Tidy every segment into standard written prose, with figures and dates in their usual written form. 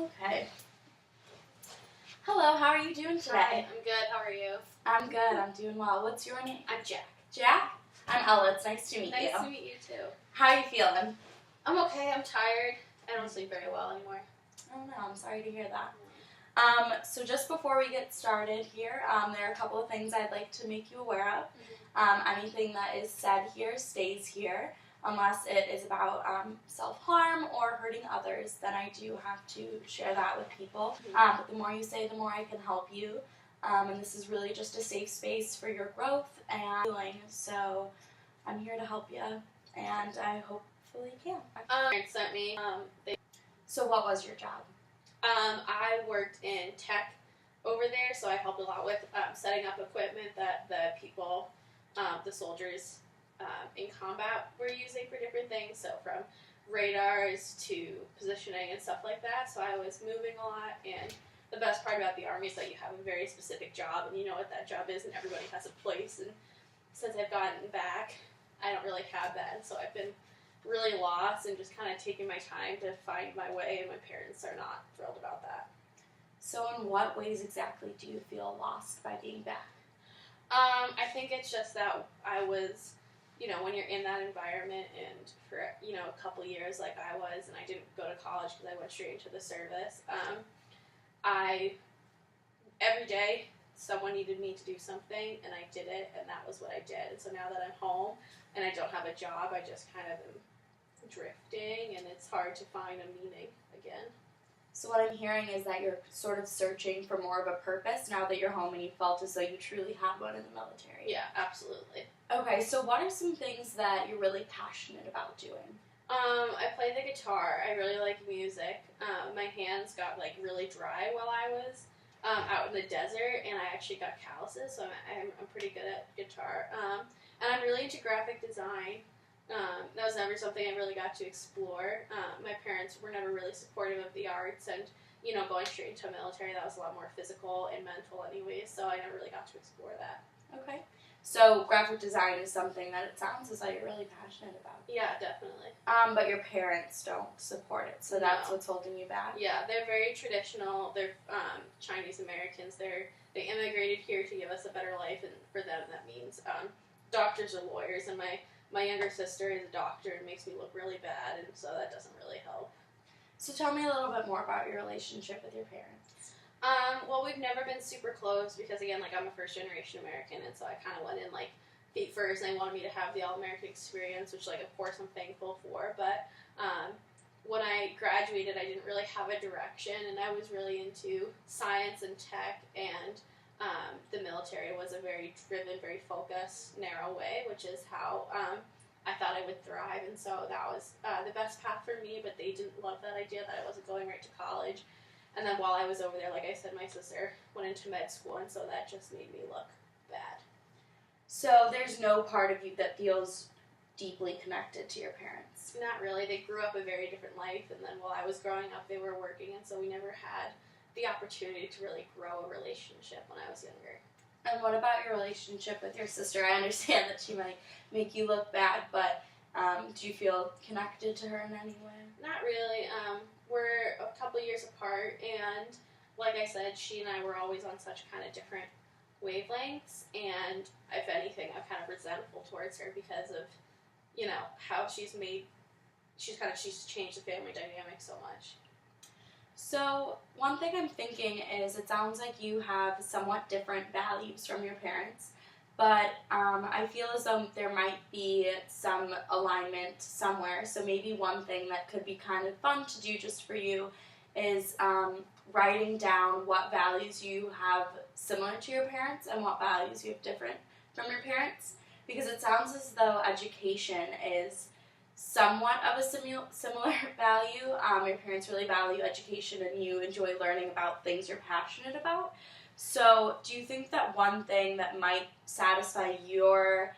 Okay. Hello, how are you doing today? Hi, I'm good. How are you? I'm good. I'm doing well. What's your name? I'm Jack. Jack? I'm Ella. It's nice to meet you. Nice to meet you too. How are you feeling? I'm okay. I'm tired. I don't sleep very well anymore. Oh no, I'm sorry to hear that. So just before we get started here, there are a couple of things I'd like to make you aware of. Anything that is said here stays here, unless it is about self-harm or hurting others, then I do have to share that with people. But the more you say, the more I can help you. And this is really just a safe space for your growth and healing. So I'm here to help you, and I hopefully can. Parents sent me. So what was your job? I worked in tech over there, so I helped a lot with setting up equipment that the people, the soldiers in combat were using for different things. So from radars to positioning and stuff like that. So I was moving a lot, and the best part about the Army is that you have a very specific job, and you know what that job is, and everybody has a place. And since I've gotten back, I don't really have that, and so I've been really lost and just kind of taking my time to find my way, and my parents are not thrilled about that. So in what ways exactly do you feel lost by being back? I think it's just that I was, when you're in that environment and for, a couple years like I was, and I didn't go to college because I went straight into the service, every day someone needed me to do something, and I did it, and that was what I did. And so now that I'm home and I don't have a job, I just kind of am drifting, and it's hard to find a meaning again. So what I'm hearing is that you're sort of searching for more of a purpose now that you're home and you felt as though you truly had one in the military. Yeah, absolutely. Okay, so what are some things that you're really passionate about doing? I play the guitar. I really like music. My hands got really dry while I was out in the desert, and I actually got calluses, so I'm pretty good at guitar. And I'm really into graphic design. That was never something I really got to explore. My parents were never really supportive of the arts, and going straight into military, that was a lot more physical and mental anyways, so I never really got to explore that. Okay. So graphic design is something that it sounds as though you're really passionate about. Yeah, definitely. But your parents don't support it, so that's what's holding you back? Yeah, they're very traditional. They're Chinese Americans. They immigrated here to give us a better life, and for them that means doctors or lawyers, and my younger sister is a doctor and makes me look really bad, and so that doesn't really help. So tell me a little bit more about your relationship with your parents. Well, we've never been super close because, again, I'm a first-generation American, and so I kind of went in, feet first, and they wanted me to have the all-American experience, which, of course, I'm thankful for, but when I graduated, I didn't really have a direction, and I was really into science and tech, and the military was a very driven, very focused, narrow way, which is how I thought I would thrive, and so that was the best path for me, but they didn't love that idea that I wasn't going right to college. And then while I was over there, like I said, my sister went into med school, and so that just made me look bad. So there's no part of you that feels deeply connected to your parents? Not really. They grew up a very different life, and then while I was growing up, they were working, and so we never had the opportunity to really grow a relationship when I was younger. And what about your relationship with your sister? I understand that she might make you look bad, but do you feel connected to her in any way? Not really. We're a couple years apart, and like I said, she and I were always on such kind of different wavelengths, and if anything, I'm kind of resentful towards her because of, how she's changed the family dynamic so much. So one thing I'm thinking is it sounds like you have somewhat different values from your parents, but I feel as though there might be some alignment somewhere. So maybe one thing that could be kind of fun to do just for you is writing down what values you have similar to your parents and what values you have different from your parents, because it sounds as though education is somewhat of a similar value. Your parents really value education, and you enjoy learning about things you're passionate about. So do you think that one thing that might satisfy your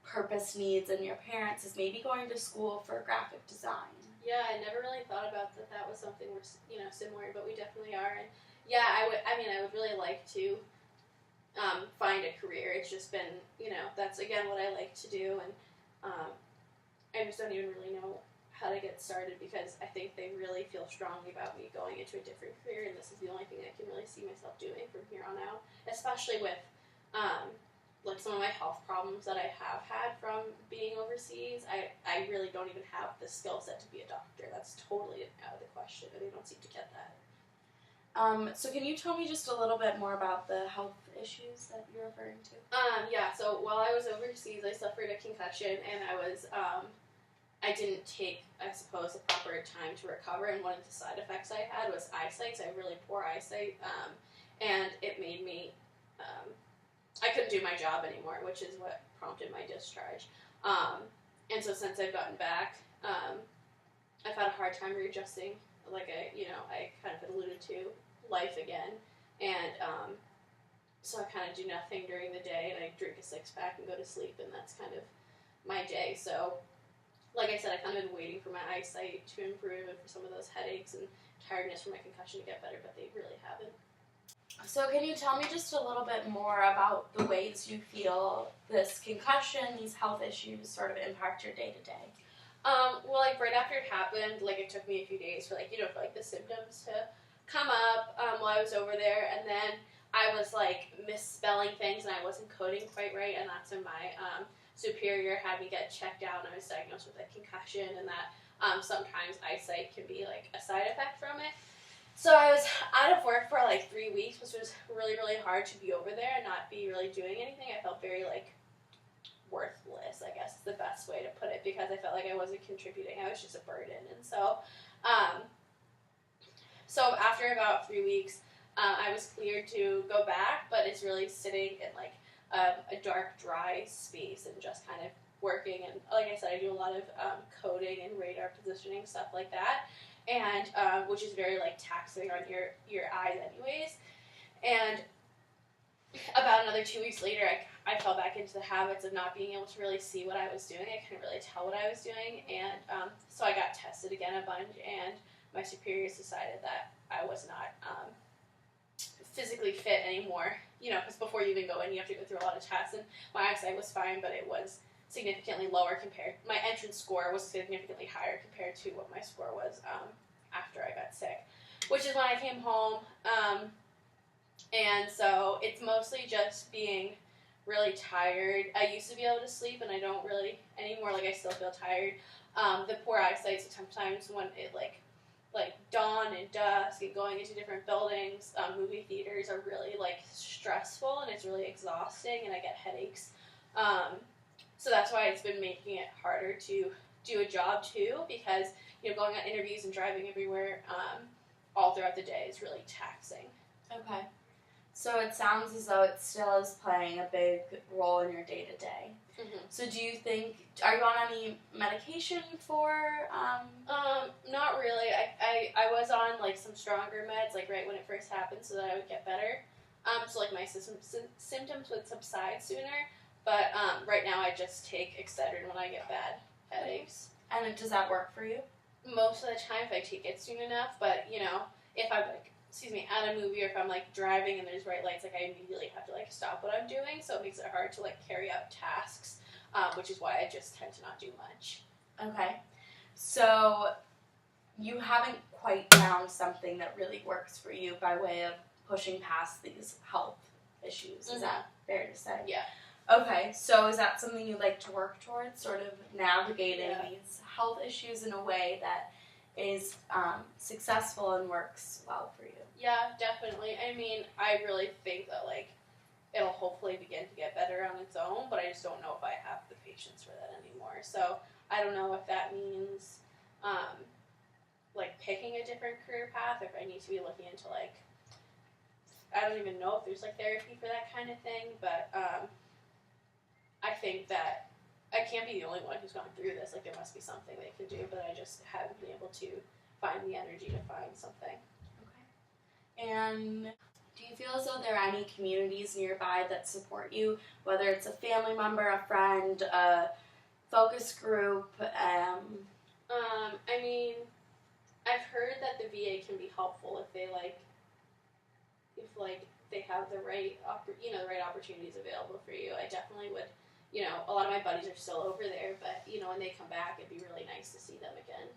purpose needs and your parents is maybe going to school for graphic design? Yeah, I never really thought about that was something we're, similar, but we definitely are. And yeah, I would really like to find a career. It's just been, that's again what I like to do, and I just don't even really know how to get started because I think they really feel strongly about me going into a different career, and this is the only thing I can really see myself doing from here on out, especially with like some of my health problems that I have had from being overseas. I really don't even have the skill set to be a doctor. That's totally out of the question, and they don't seem to get that. So can you tell me just a little bit more about the health issues that you're referring to? Yeah, so while I was overseas, I suffered a concussion, and I didn't take, I suppose, the proper time to recover, and one of the side effects I had was eyesight, so I have really poor eyesight, and it made me, I couldn't do my job anymore, which is what prompted my discharge. And so since I've gotten back, I've had a hard time readjusting, like I kind of alluded to, life again, and so I kind of do nothing during the day, and I drink a 6-pack and go to sleep, and that's kind of my day. So, like I said, I kind of been waiting for my eyesight to improve and for some of those headaches and tiredness from my concussion to get better, but they really haven't. So can you tell me just a little bit more about the ways you feel this concussion, these health issues sort of impact your day-to-day? Well, like, right after it happened, like, it took me a few days for, like, for, like, the symptoms to come up while I was over there, and then I was, like, misspelling things, and I wasn't coding quite right, and that's when my superior had me get checked out, and I was diagnosed with a concussion, and that sometimes eyesight can be, like, a side effect from it. So I was out of work for, like, 3 weeks, which was really, really hard to be over there and not be really doing anything. I felt very, like, worthless, I guess is the best way to put it, because I felt like I wasn't contributing. I was just a burden. And so after about 3 weeks, I was cleared to go back, but it's really sitting in like a dark, dry space and just kind of working. And like I said, I do a lot of coding and radar positioning, stuff like that, and which is very like taxing on your eyes anyways. And about another 2 weeks later, I fell back into the habits of not being able to really see what I was doing. I couldn't really tell what I was doing, and so I got tested again a bunch, and my superiors decided that I was not physically fit anymore, because before you even go in, you have to go through a lot of tests, and my eyesight was fine, but it was significantly lower my entrance score was significantly higher compared to what my score was after I got sick, which is when I came home. And so it's mostly just being really tired. I used to be able to sleep, and I don't really anymore. Like, I still feel tired. The poor eyesight, sometimes when it like dawn and dusk and going into different buildings, movie theaters are really like stressful, and it's really exhausting, and I get headaches. So that's why it's been making it harder to do a job too, because going on interviews and driving everywhere all throughout the day is really taxing. Okay. So it sounds as though it still is playing a big role in your day-to-day. Mm-hmm. So do you think, are you on any medication for? Not really. I was on like some stronger meds, like right when it first happened, so that I would get better. So like my symptoms would subside sooner. But right now I just take Excedrin when I get bad headaches. And does that work for you? Most of the time, if I take it soon enough. But if I'm at a movie, or if I'm like driving and there's bright lights, like I immediately have to like stop what I'm doing, so it makes it hard to like carry out tasks, which is why I just tend to not do much. Okay, so you haven't quite found something that really works for you by way of pushing past these health issues. Is that fair to say? Yeah. Okay, so is that something you'd like to work towards, sort of navigating these health issues in a way that is successful and works well for you? Yeah, definitely. I mean, I really think that, like, it'll hopefully begin to get better on its own, but I just don't know if I have the patience for that anymore. So I don't know if that means, like, picking a different career path, or if I need to be looking into, like, I don't even know if there's, like, therapy for that kind of thing, but I think that I can't be the only one who's gone through this. Like, there must be something they can do, but I just haven't been able to find the energy to find something. Okay. And do you feel as though there are any communities nearby that support you, whether it's a family member, a friend, a focus group? I mean, I've heard that the VA can be helpful if they they have the right the right opportunities available for you. I definitely would. A lot of my buddies are still over there, but when they come back, it'd be really nice to see them again.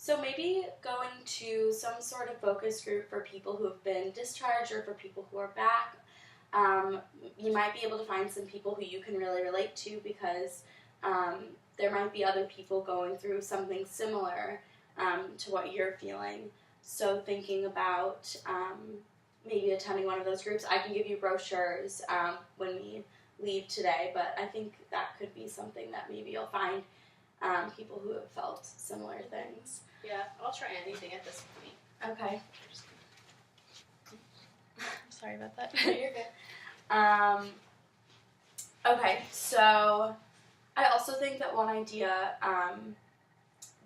So maybe going to some sort of focus group for people who have been discharged or for people who are back. You might be able to find some people who you can really relate to because there might be other people going through something similar to what you're feeling. So thinking about maybe attending one of those groups. I can give you brochures when we leave today, but I think that could be something that maybe you'll find people who have felt similar things. Yeah, I'll try anything at this point. Okay. Sorry about that. You're good. Okay, so I also think that one idea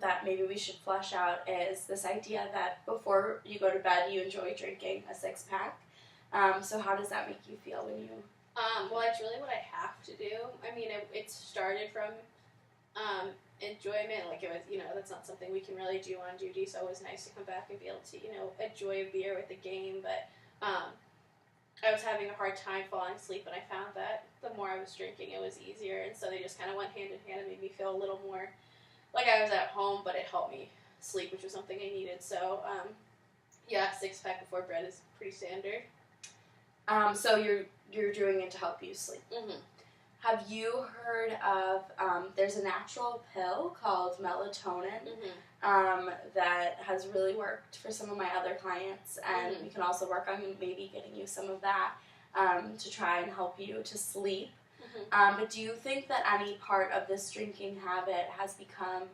that maybe we should flesh out is this idea that before you go to bed, you enjoy drinking a 6-pack. So how does that make you feel when you... Well, it's really what I have to do. I mean, it started from enjoyment. Like, it was, that's not something we can really do on duty, so it was nice to come back and be able to, enjoy a beer with the game. But I was having a hard time falling asleep, and I found that the more I was drinking, it was easier. And so they just kind of went hand in hand and made me feel a little more like I was at home, but it helped me sleep, which was something I needed. So, 6-pack before bed is pretty standard. So you're doing it to help you sleep. Mm-hmm. Have you heard of, there's a natural pill called melatonin that has really worked for some of my other clients, and we can also work on maybe getting you some of that to try and help you to sleep. But do you think that any part of this drinking habit has become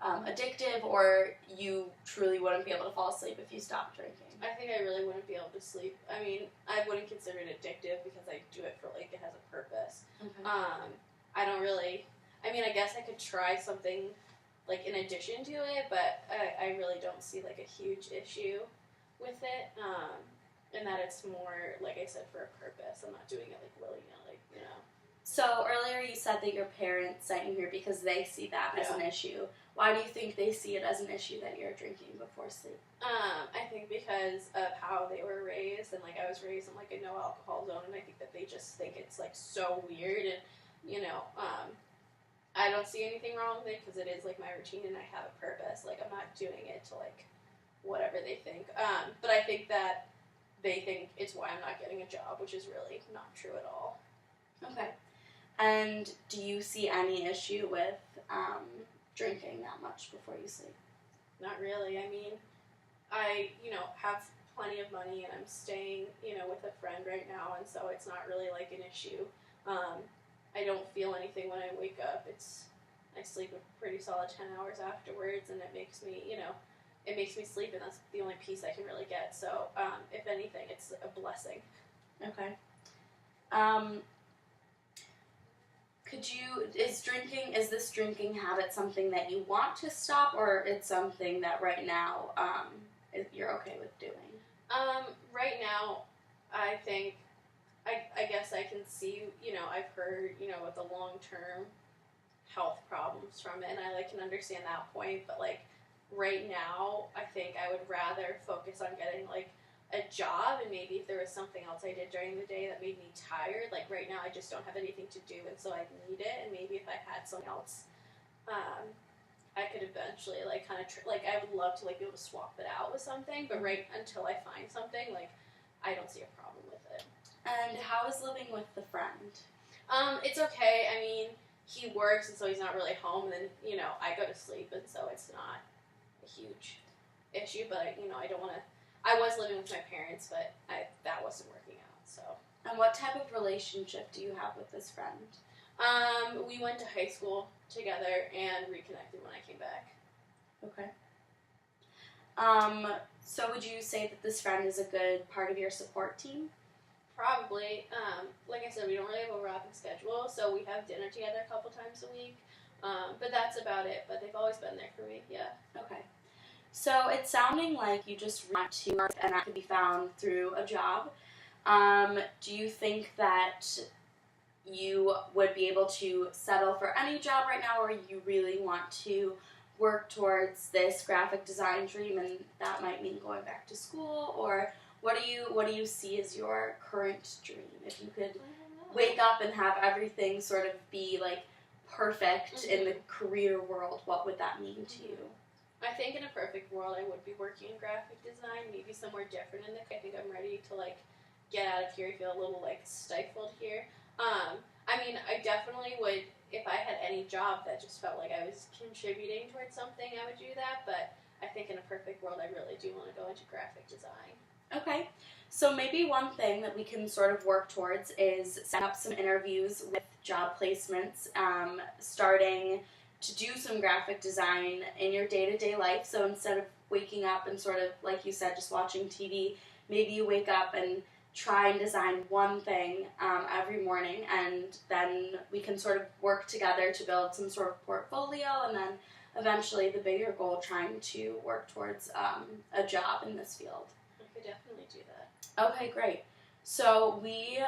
addictive, or you truly wouldn't be able to fall asleep if you stopped drinking? I think I really wouldn't be able to sleep. I mean, I wouldn't consider it addictive because I do it for, it has a purpose. Okay. I don't really, I guess I could try something, in addition to it, but I really don't see, a huge issue with it, and that it's more, like I said, for a purpose. I'm not doing it, willy-nilly, So earlier you said that your parents sent you here because they see that as an issue. Why do you think they see it as an issue that you're drinking before sleep? I think because of how they were raised, and I was raised in a no alcohol zone, and I think that they just think it's so weird, and I don't see anything wrong with it because it is my routine and I have a purpose. I'm not doing it to whatever they think. But I think that they think it's why I'm not getting a job, which is really not true at all. Okay. And do you see any issue with drinking that much before you sleep? Not really. I mean, I, have plenty of money and I'm staying, with a friend right now, and so it's not really an issue. I don't feel anything when I wake up. I sleep a pretty solid 10 hours afterwards, and it makes me, it makes me sleep, and that's the only peace I can really get. So, if anything, it's a blessing. Okay. Is this drinking habit something that you want to stop, or it's something that right now you're okay with doing? Right now, I think, I guess I can see, I've heard, with the long-term health problems from it, and I can understand that point, but right now, I think I would rather focus on getting a job, and maybe if there was something else I did during the day that made me tired, right now I just don't have anything to do, and so I need it, and maybe if I had something else, I could eventually, I would love to, be able to swap it out with something, but right until I find something, I don't see a problem with it. And how is living with the friend? It's okay. I mean, he works, and so he's not really home, and then, I go to sleep, and so it's not a huge issue, but, I don't want to. I was living with my parents, but that wasn't working out, so. And what type of relationship do you have with this friend? We went to high school together and reconnected when I came back. Okay. So would you say that this friend is a good part of your support team? Probably. Like I said, we don't really have a overlapping schedule, so we have dinner together a couple times a week. But that's about it. But they've always been there for me, yeah. Okay. So it's sounding like you just want to work, and that could be found through a job. Do you think that you would be able to settle for any job right now, or you really want to work towards this graphic design dream, and that might mean going back to school, or what do you see as your current dream? If you could wake up and have everything sort of be perfect in the career world, what would that mean to you? I think in a perfect world, I would be working in graphic design, maybe somewhere different in the. I think I'm ready to like get out of here. I feel a little like stifled here. I mean, I definitely would if I had any job that just felt like I was contributing towards something. I would do that, but I think in a perfect world, I really do want to go into graphic design. Okay. So maybe one thing that we can sort of work towards is set up some interviews with job placements, starting to do some graphic design in your day-to-day life. So instead of waking up and sort of, like you said, just watching TV, maybe you wake up and try and design one thing every morning, and then we can sort of work together to build some sort of portfolio, and then eventually the bigger goal trying to work towards a job in this field. I could definitely do that. Okay, great. So we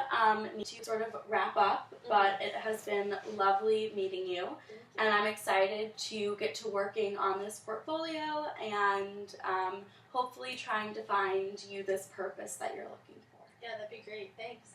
need to sort of wrap up, but it has been lovely meeting you, and I'm excited to get to working on this portfolio and hopefully trying to find you this purpose that you're looking for. Yeah, that'd be great. Thanks.